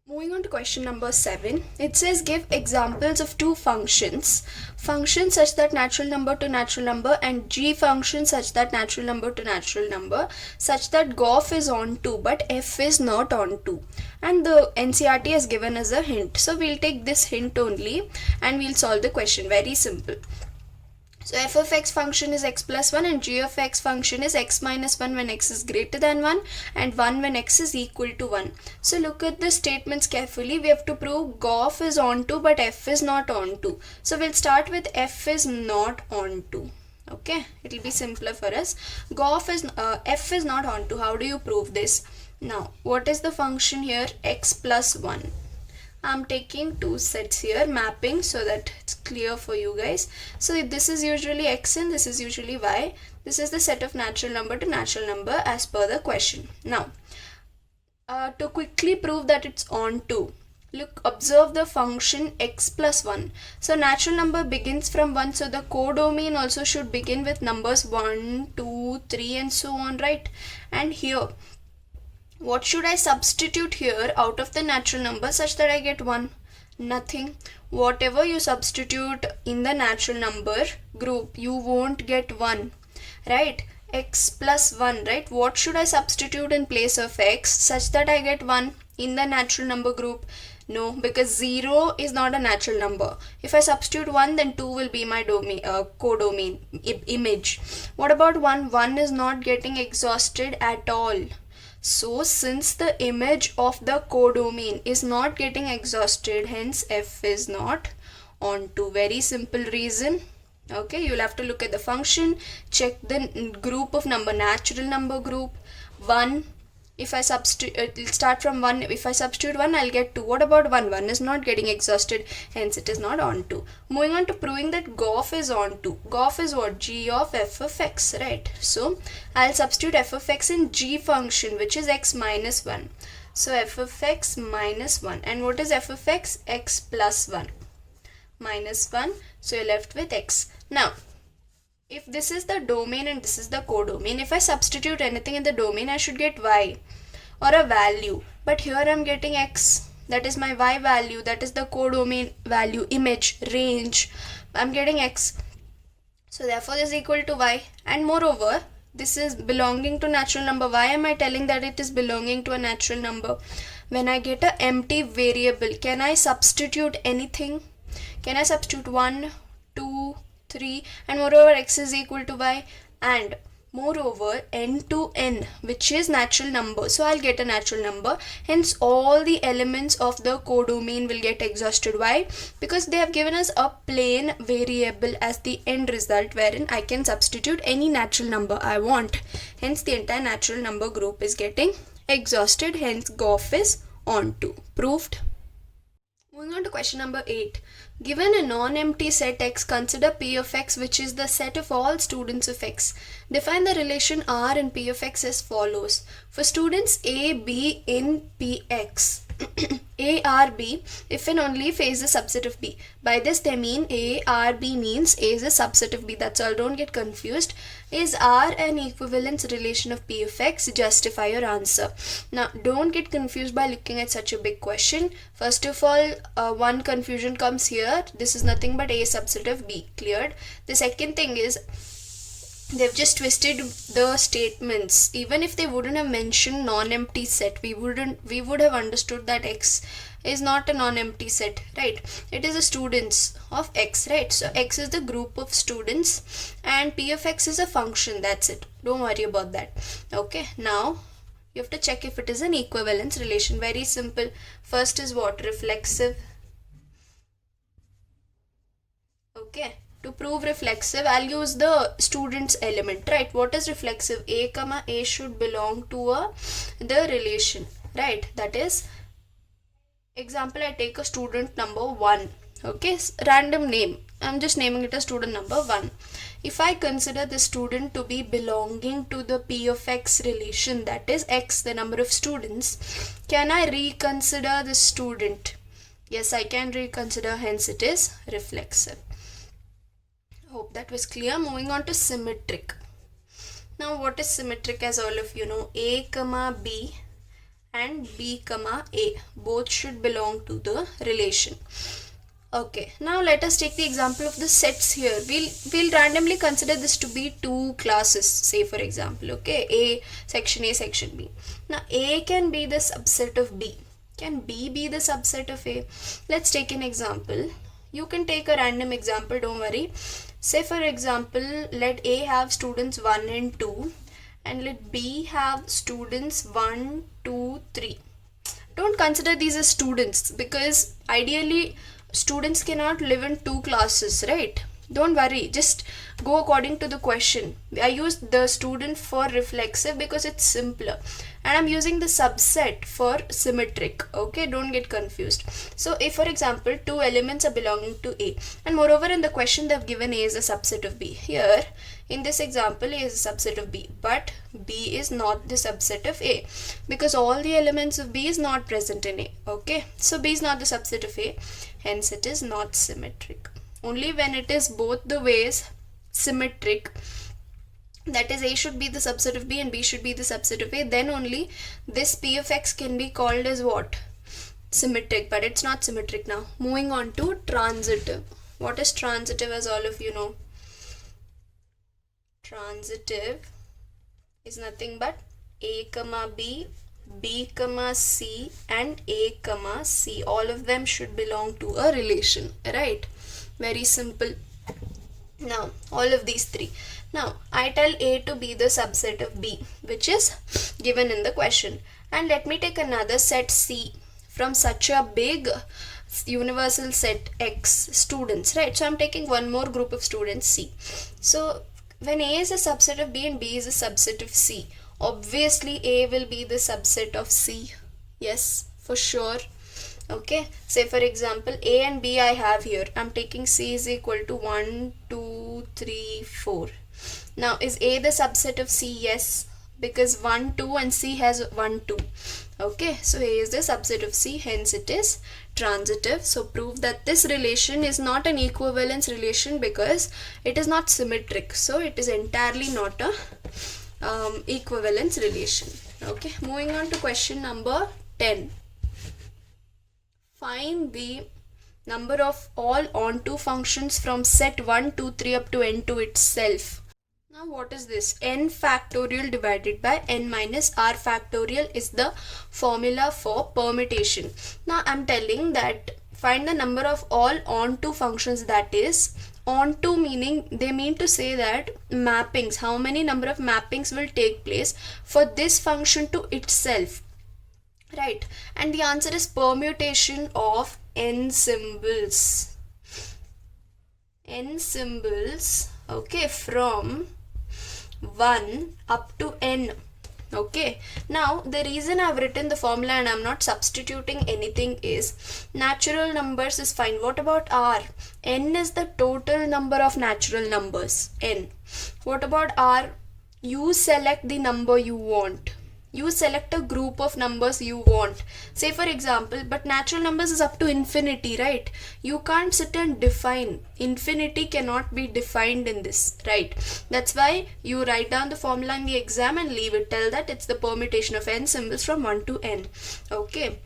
Moving on to question number 7, it says give examples of two functions. Function such that natural number to natural number and g function such that natural number to natural number such that GOF is on 2 but f is not on 2. And the NCERT has given us a hint. So we'll take this hint only and we'll solve the question. Very simple. So f of x function is x plus 1 and g of x function is x minus 1 when x is greater than 1 and 1 when x is equal to 1. So look at the statements carefully. We have to prove GOF is on 2 but f is not on 2. So we'll start with f is not on 2. Okay, it will be simpler for us. F is not on 2. How do you prove this? Now, what is the function here? X plus 1. I'm taking two sets here, mapping, so that it's clear for you guys. So this is usually x and this is usually y. This is the set of natural number to natural number as per the question. Now, to quickly prove that it's on 2, observe the function x plus 1. So natural number begins from 1, so the codomain also should begin with numbers 1, 2, 3 and so on, right? And here, what should I substitute here out of the natural number such that I get 1? Nothing. Whatever you substitute in the natural number group, you won't get 1, right? X plus 1, right? What should I substitute in place of x such that I get 1 in the natural number group? No, because 0 is not a natural number. If I substitute 1, then 2 will be my codomain image. What about 1? 1 is not getting exhausted at all. So since the image of the codomain is not getting exhausted, hence f is not on 2. Very simple reason. Okay, you'll have to look at the function, check the group of number, natural number group. 1, if I substitute, it'll start from 1. If I substitute 1, I'll get 2. What about 1? 1 is not getting exhausted, hence it is not on 2. Moving on to proving that GOF is on 2. GOF is what? G of f of x, right? So I'll substitute f of x in g function, which is x minus 1. So f of x minus 1. And what is f of x? X plus 1 minus 1. So you're left with x. Now, if this is the domain and this is the codomain, if I substitute anything in the domain, I should get y or a value. But here I'm getting x. That is my y value. That is the codomain value, image, range. I'm getting x. So therefore this is equal to y. And moreover, this is belonging to natural number. Why am I telling that it is belonging to a natural number? When I get an empty variable, can I substitute anything? Can I substitute 1, 2, 3 and moreover x is equal to y, and moreover n to n, which is natural number, so I'll get a natural number, hence all the elements of the codomain will get exhausted. Why? Because they have given us a plain variable as the end result, wherein I can substitute any natural number I want, hence the entire natural number group is getting exhausted, hence GOF is on 2. Proved. Moving on to question number 8. Given a non-empty set x, consider P of x, which is the set of all students of x. Define the relation R in P of x as follows. For students A, B in Px, A, R, B, if and only if A is a subset of B. By this they mean A, R, B means A is a subset of B. That's all, don't get confused. Is R an equivalence relation of P of x? Justify your answer. Now, don't get confused by looking at such a big question. First of all, one confusion comes here. This is nothing but A subset of B. Cleared? The second thing is, they've just twisted the statements. Even if they wouldn't have mentioned non-empty set, we would have understood that x is not a non-empty set, right? It is a students of x, right? So x is the group of students and P of x is a function. That's it. Don't worry about that. Okay, now you have to check if it is an equivalence relation. Very simple. First is what? Reflexive. Okay, to prove reflexive, I'll use the student's element, right? What is reflexive? A comma A should belong to the relation, right? That is, example, I take a student number 1. Okay, random name. I'm just naming it as student number 1. If I consider the student to be belonging to the P of x relation, that is x, the number of students, can I reconsider the student? Yes, I can reconsider, hence it is reflexive. Hope that was clear. Moving on to symmetric. Now what is symmetric? As all of you know, A comma B and b comma a. Both should belong to the relation. Okay, now let us take the example of the sets here. We'll randomly consider this to be two classes, say for example, okay, A, section B. Now A can be the subset of B. Can B be the subset of A? Let's take an example. You can take a random example, don't worry. Say for example, let A have students 1 and 2 and let B have students 1, 2, 3. Don't consider these as students because ideally students cannot live in two classes, right? Don't worry, just go according to the question. I used the student for reflexive because it's simpler, and I'm using the subset for symmetric. Okay, don't get confused. So if for example two elements are belonging to A, and moreover in the question they've given A is a subset of B. Here in this example A is a subset of B, but B is not the subset of A because all the elements of B is not present in A. Okay, so B is not the subset of A, hence it is not symmetric. Only when it is both the ways symmetric, that is A should be the subset of B and B should be the subset of A, then only this P of X can be called as what? Symmetric, but it's not symmetric now. Moving on to transitive. What is transitive, as all of you know? Transitive is nothing but A comma B, B comma C and A comma C. All of them should belong to a relation, right? Very simple. Now all of these three. Now I tell A to be the subset of B, which is given in the question, and let me take another set C from such a big universal set X students, right? So I'm taking one more group of students C. So when A is a subset of B and B is a subset of C, obviously A will be the subset of C. Yes, for sure. Okay, say for example A and B I have here. I'm taking C is equal to 1, 2, 3, 4. Now is A the subset of C? Yes, because 1, 2 and C has 1, 2. Okay, so A is the subset of C, hence it is transitive. So prove that this relation is not an equivalence relation because it is not symmetric. So it is entirely not a equivalence relation. Okay, moving on to question number 10. Find the number of all onto functions from set 1, 2, 3 up to n2 itself. Now what is this? N factorial divided by n minus r factorial is the formula for permutation. Now I'm telling that find the number of all onto functions, that is onto meaning they mean to say that mappings, how many number of mappings will take place for this function to itself. Right, and the answer is permutation of n symbols. N symbols, okay, from 1 up to n. Okay, now the reason I've written the formula and I'm not substituting anything is natural numbers is fine. What about r? N is the total number of natural numbers, n. What about r? You select the number you want. You select a group of numbers you want. Say for example, but natural numbers is up to infinity, right? You can't sit and define. Infinity cannot be defined in this, right? That's why you write down the formula in the exam and leave it. Tell that it's the permutation of n symbols from 1 to n. Okay.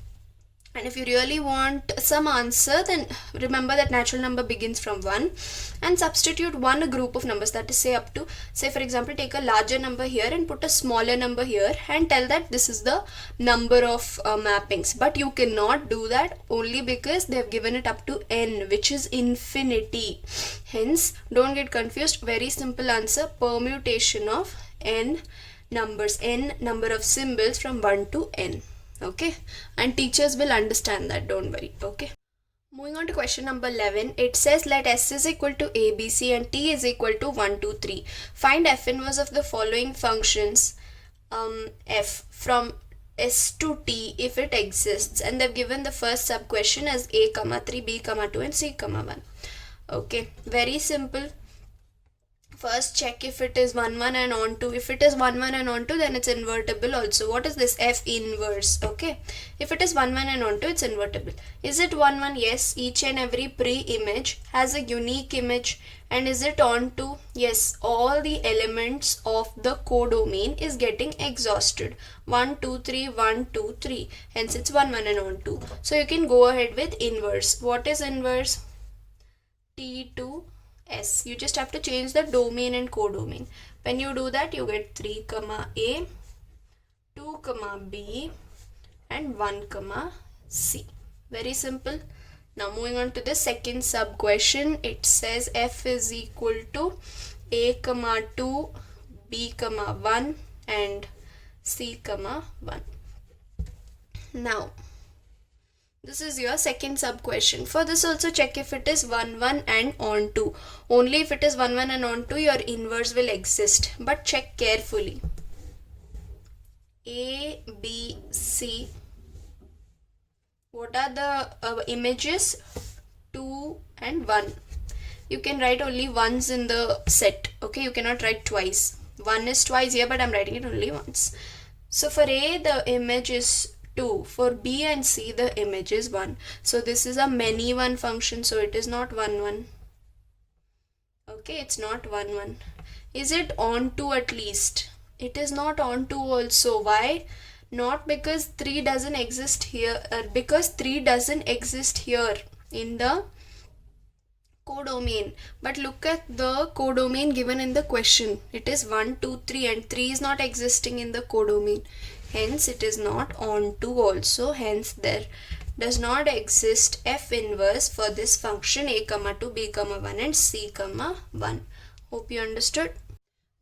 And if you really want some answer, then remember that natural number begins from 1 and substitute one group of numbers, that is say up to, say for example, take a larger number here and put a smaller number here and tell that this is the number of mappings. But you cannot do that only because they have given it up to n, which is infinity. Hence, don't get confused. Very simple answer, permutation of n numbers, n number of symbols from 1 to n. Okay, and teachers will understand that, don't worry. Okay, moving on to question number 11. It says let S is equal to ABC and T is equal to 1, 2, 3. Find F inverse of the following functions F from S to T if it exists, and they've given the first sub question as A, 3, B, 2 and C, 1. Okay, very simple. First check if it is 1 1 and onto. If it is 1 1 and onto, then it's invertible also. What is this? F inverse. Okay. If it is 1 1 and onto, it's invertible. Is it 1 1? Yes. Each and every pre-image has a unique image. And is it onto? Yes. All the elements of the codomain is getting exhausted. 1 2 3 1 2 3. Hence it's 1 1 and onto. So you can go ahead with inverse. What is inverse? T to S. You just have to change the domain and codomain. When you do that, you get 3 comma A, 2 comma B, and 1 comma C. Very simple. Now moving on to the second sub question. It says F is equal to A comma 2, B comma 1, and C comma 1. Now this is your second sub question. For this also check if it is 1 1 and onto. Only if it is 1 1 and onto, your inverse will exist. But check carefully. A, B, C. What are the images? 2 and 1. You can write only once in the set. Okay, you cannot write twice. 1 is twice here, but I'm writing it only once. So for A, the image is 2. For B and C, the image is 1. So this is a many one function, so it is not 1 1. Okay, it's not 1 1. Is it onto at least? It is not onto also. Why? Not because 3 doesn't exist here, because 3 doesn't exist here in the codomain. But look at the codomain given in the question. It is 1 2 3 and 3 is not existing in the codomain. Hence it is not onto also. Hence there does not exist F inverse for this function A comma 2, B comma 1 and C comma 1. Hope you understood.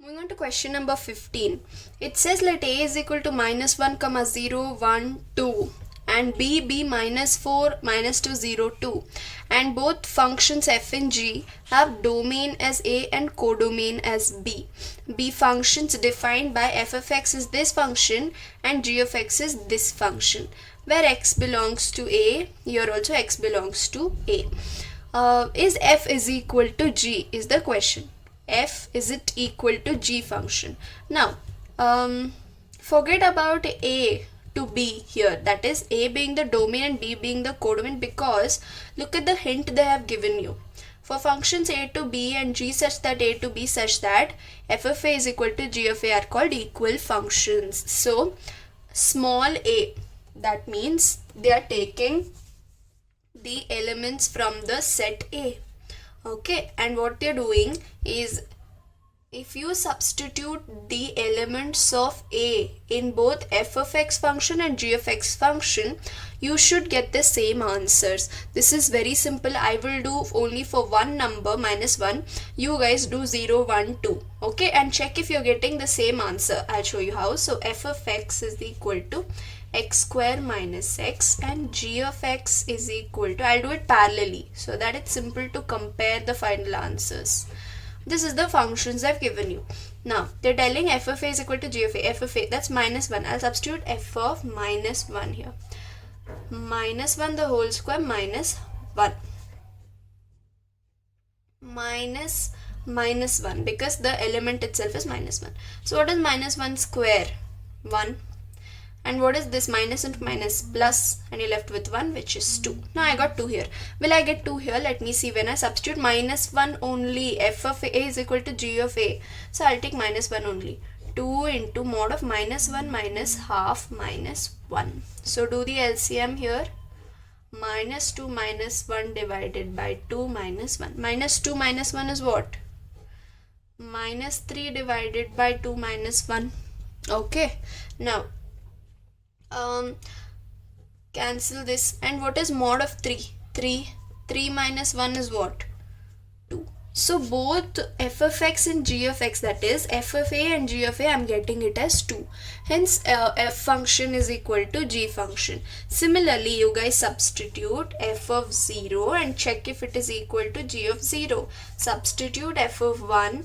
Moving on to question number 15. It says let A is equal to minus 1 comma 0 1 2 and B minus 4 minus 2 0 2, and both functions f and g have domain as A and codomain as B. B functions defined by f of x is this function and g of x is this function. Where x belongs to A, here also x belongs to A. Is f is equal to g is the question. F, is it equal to g function? Now forget about A to B here, that is A being the domain and B being the codomain, because look at the hint they have given you. For functions A to B and G such that A to B such that f of A is equal to g of A are called equal functions. So small a, that means they are taking the elements from the set A. Okay, and what they're doing is, if you substitute the elements of A in both f of x function and g of x function, you should get the same answers. This is very simple. I will do only for one number minus 1. You guys do 0, 1, 2. Okay, and check if you're getting the same answer. I'll show you how. So f of x is equal to x square minus x and g of x is equal to, I'll do it parallelly so that it's simple to compare the final answers. This is the functions I've given you. Now they're telling f of A is equal to g of A. F of A, that's minus 1. I'll substitute f of minus 1 here. Minus 1 the whole square minus 1. Minus 1 because the element itself is minus 1. So what is minus 1 square? 1. And what is this? Minus into minus plus, and you're left with 1, which is 2. Now I got 2 here. Will I get 2 here? Let me see. When I substitute minus 1 only, f of A is equal to g of A. So I'll take minus 1 only. 2 into mod of minus 1 minus half minus 1. So do the LCM here. Minus 2 minus 1 divided by 2 minus 1. Minus 2 minus 1 is what? Minus 3 divided by 2 minus 1. Okay. Now cancel this. And what is mod of 3? 3 minus 1 is what? 2. So both f of x and g of x, that is f of A and g of A, I'm getting it as 2. Hence f function is equal to g function. Similarly, you guys substitute f of 0 and check if it is equal to g of 0. Substitute f of 1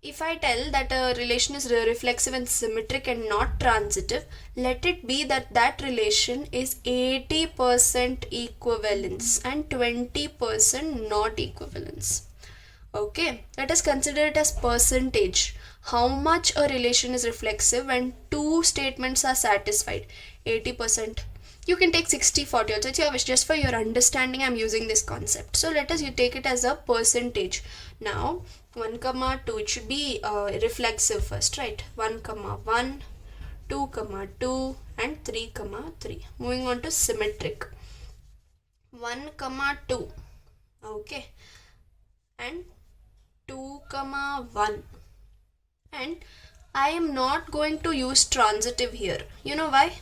If I tell that a relation is reflexive and symmetric and not transitive, let it be that that relation is 80% equivalence and 20% not equivalence. Okay, let us consider it as percentage. How much a relation is reflexive when two statements are satisfied? 80%. You can take 60-40 also, it's your wish. Just for your understanding, I'm using this concept. So let us you take it as a percentage. Now 1 comma 2, it should be reflexive first, right? 1 comma 1, 2 comma 2 and 3 comma 3. Moving on to symmetric. 1 comma 2, okay, and 2 comma 1, and I am not going to use transitive here. You know why?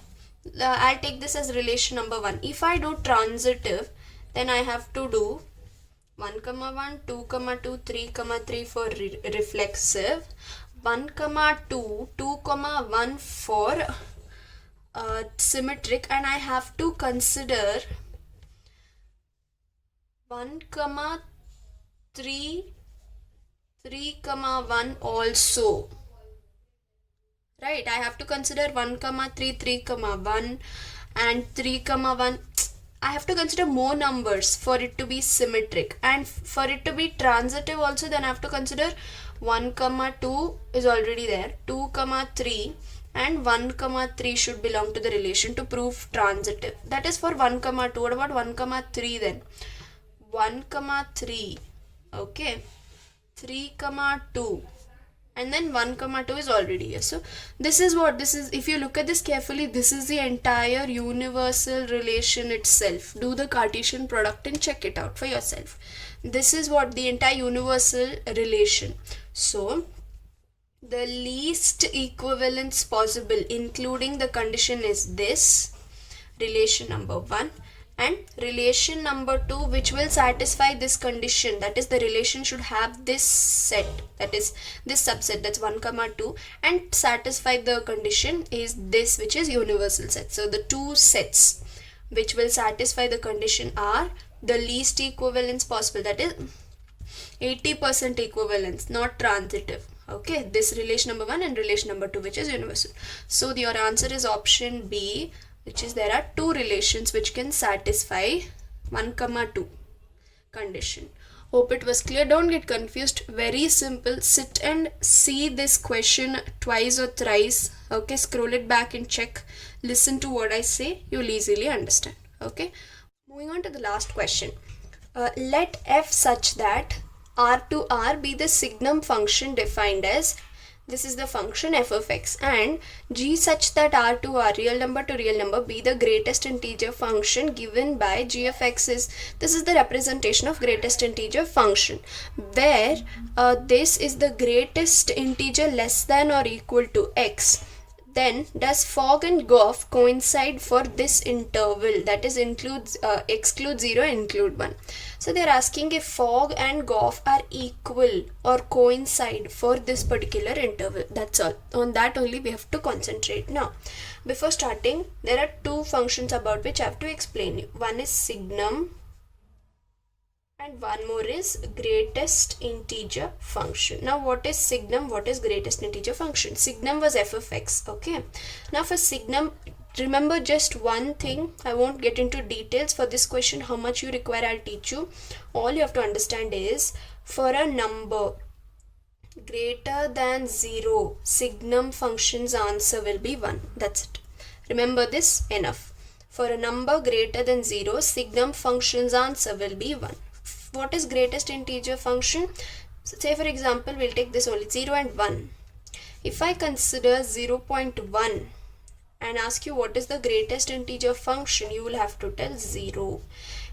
I'll take this as relation number 1. If I do transitive, then I have to do 1 comma 1, 2 comma 2, 3 comma 3 for reflexive, 1 comma 2, 2 comma 1 for symmetric, and I have to consider 1 comma 3, 3 comma 1 also. Right, I have to consider 1 comma 3, 3 comma 1 and 3 comma 1. I have to consider more numbers for it to be symmetric, and for it to be transitive also, then I have to consider 1 comma 2 is already there, 2 comma 3 and 1 comma 3 should belong to the relation to prove transitive. That is for 1 comma 2. What about 1 comma 3 then? 1 comma 3, okay, 3 comma 2, and then 1 comma 2 is already here. So this is what this is. If you look at this carefully, this is the entire universal relation itself. Do the Cartesian product and check it out for yourself. This is what the entire universal relation. So the least equivalence possible, including the condition, is this relation number 1, and relation number 2 which will satisfy this condition, that is the relation should have this set, that is this subset, that's 1 comma 2, and satisfy the condition is this, which is universal set. So the two sets which will satisfy the condition are the least equivalence possible, that is 80% equivalence, not transitive. Okay, this relation number 1 and relation number 2 which is universal. So your answer is option B, which is there are two relations which can satisfy 1 comma 2 condition. Hope it was clear. Don't get confused. Very simple. Sit and see this question twice or thrice. Okay, scroll it back and check. Listen to what I say. You'll easily understand. Okay, moving on to the last question. Let f such that r to r be the signum function defined as, this is the function f of x, and g such that r to r, real number to real number, be the greatest integer function given by g of x is, this is the representation of greatest integer function, where this is the greatest integer less than or equal to x. Then does fog and goff coincide for this interval, that is includes exclude 0, include 1. So they are asking if fog and goff are equal or coincide for this particular interval. That's all. On that only we have to concentrate. Now before starting, there are two functions about which I have to explain you. One is signum and one more is greatest integer function. Now what is signum, what is greatest integer function? Signum was f of x. Okay, now for signum, remember just one thing. I won't get into details for this question. How much you require, I'll teach you. All you have to understand is, for a number greater than 0, signum function's answer will be 1. That's it. Remember this, enough. For a number greater than 0, signum function's answer will be 1. What is greatest integer function? So say for example, we'll take this only, 0 and 1. If I consider 0.1 and ask you what is the greatest integer function, you will have to tell 0.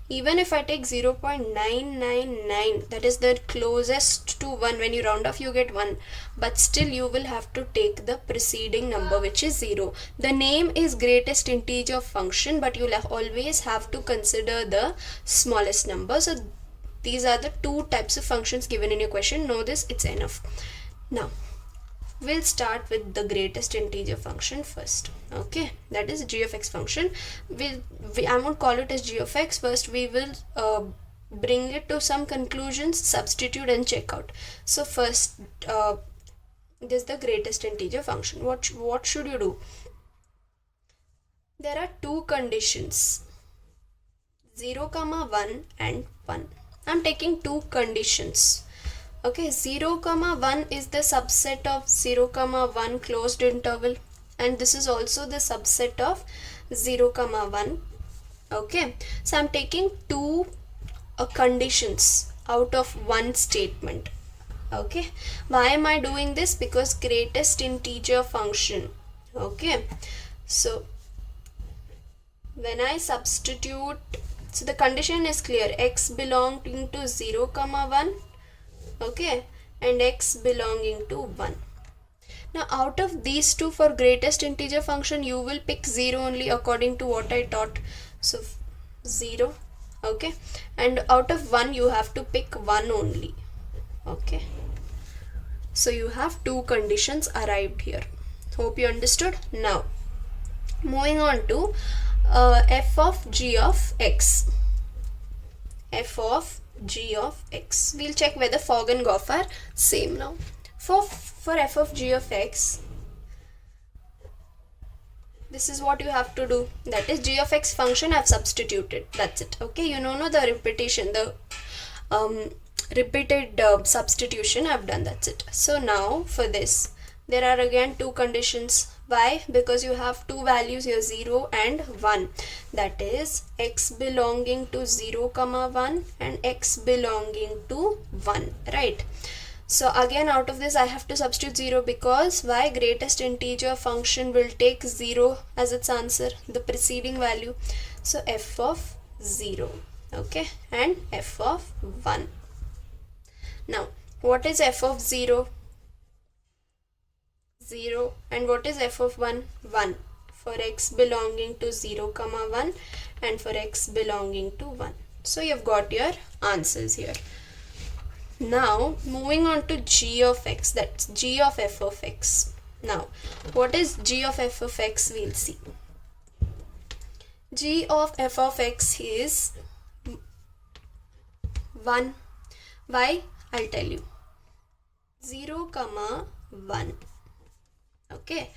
Even if I take 0.999, that is the closest to 1, when you round off you get 1, but still you will have to take the preceding number, which is 0. The name is greatest integer function, but you'll always have to consider the smallest number. So these are the two types of functions given in your question. Know this, it's enough. Now we'll start with the greatest integer function first. Okay, that is g of x function. I won't call it as g of x. First we will bring it to some conclusions, substitute and check out. So first This is the greatest integer function. What should you do? There are two conditions, 0, 1 and 1. I'm taking two conditions. Okay, 0, 1 is the subset of 0, 1 closed interval, and this is also the subset of 0, 1. Okay, so I'm taking two conditions out of one statement. Okay, why am I doing this? Because greatest integer function. Okay, so when I substitute, so the condition is clear, x belonging to 0, 1, okay, and x belonging to 1. Now out of these two, for greatest integer function, you will pick 0 only according to what I taught. So 0, okay, and out of 1 you have to pick 1 only. Okay, so you have two conditions arrived here. Hope you understood. Now moving on to f of g of x. F of g of x. We'll check whether Fogg and Goff are same now. For f of g of x, this is what you have to do. That is, g of x function I've substituted. That's it. Okay, you know the repetition, the repeated substitution I've done. That's it. So now for this, there are again two conditions. Why? Because you have two values here, 0 and 1. That is, x belonging to 0, 1 and x belonging to 1, right? So again, out of this I have to substitute 0, because why? Greatest integer function will take 0 as its answer, the preceding value. So f of 0, okay, and f of 1. Now what is f of 0? 0. And what is f of 1? 1. For x belonging to 0, 1 and for x belonging to 1. So you've got your answers here. Now moving on to g of x, that's g of f of x. Now what is g of f of x? We'll see. G of f of x is 1. Why? I'll tell you. 0, 1. Okay,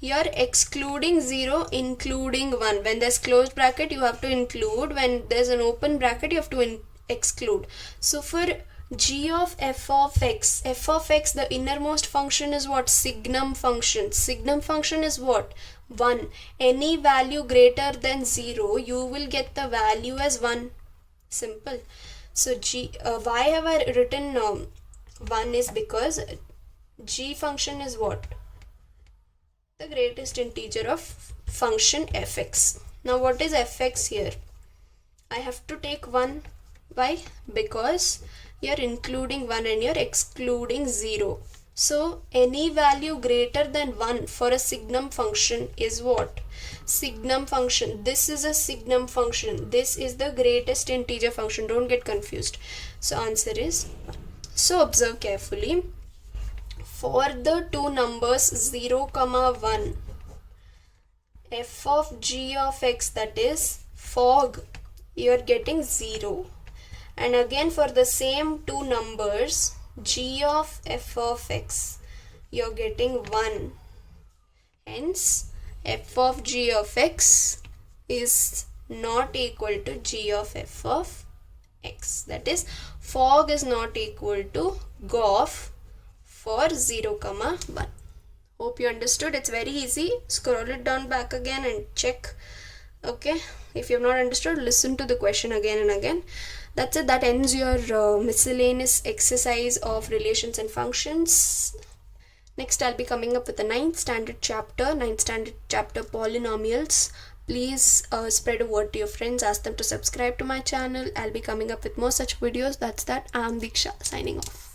here excluding 0, including 1. When there's closed bracket, you have to include. When there's an open bracket, you have to exclude. So for g of f of x, the innermost function is what? Signum function. Signum function is what? 1. Any value greater than 0, you will get the value as 1. Simple. So why have I written 1 is because g function is what? The greatest integer of function fx. Now what is fx here? I have to take 1. Why? Because you're including 1 and you're excluding 0. So any value greater than 1 for a signum function is what? Signum function. This is a signum function. This is the greatest integer function. Don't get confused. So answer is 1. So observe carefully. For the two numbers 0, 1, f of g of x, that is Fogg, you are getting 0. And again for the same two numbers, g of f of x, you are getting 1. Hence, f of g of x is not equal to g of f of x. That is, Fogg is not equal to Goff for 0, 1. Hope you understood. It's very easy. Scroll it down back again and check. Okay, if you have not understood, listen to the question again and again. That's it. That ends your miscellaneous exercise of relations and functions. Next, I'll be coming up with the 9th standard chapter polynomials. Please spread a word to your friends. Ask them to subscribe to my channel. I'll be coming up with more such videos. That's that. I'm Diksha signing off.